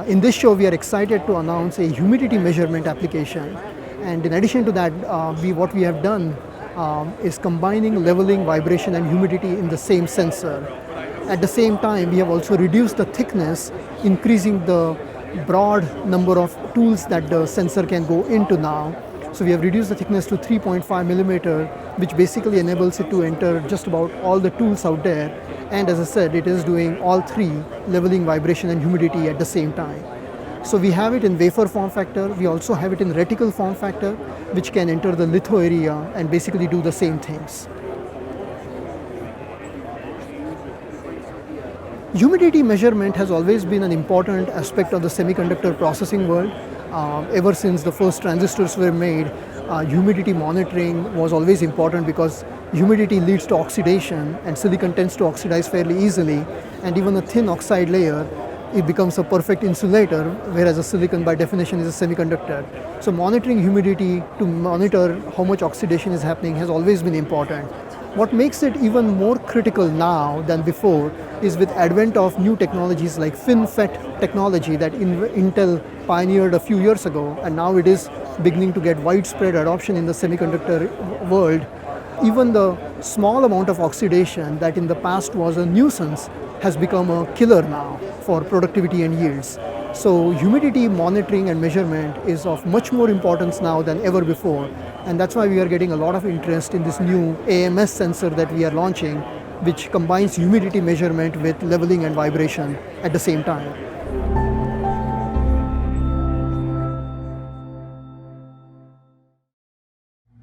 In this show, we are excited to announce a humidity measurement application. And in addition to that, what we have done is combining leveling, vibration, and humidity in the same sensor. At the same time, we have also reduced the thickness, increasing the broad number of tools that the sensor can go into now. So we have reduced the thickness to 3.5 millimeter, which basically enables it to enter just about all the tools out there. And as I said, it is doing all three, leveling, vibration, and humidity at the same time. So we have it in wafer form factor. We also have it in reticle form factor, which can enter the litho area and basically do the same things. Humidity measurement has always been an important aspect of the semiconductor processing world. Ever since the first transistors were made, humidity monitoring was always important because humidity leads to oxidation and silicon tends to oxidize fairly easily, and even a thin oxide layer, it becomes a perfect insulator, whereas a silicon by definition is a semiconductor. So monitoring humidity to monitor how much oxidation is happening has always been important. What makes it even more critical now than before is with advent of new technologies like FinFET technology that Intel pioneered a few years ago, and now it is beginning to get widespread adoption in the semiconductor world. Even the small amount of oxidation that in the past was a nuisance has become a killer now for productivity and yields. So humidity monitoring and measurement is of much more importance now than ever before, and that's why we are getting a lot of interest in this new AMS sensor that we are launching, which combines humidity measurement with leveling and vibration at the same time.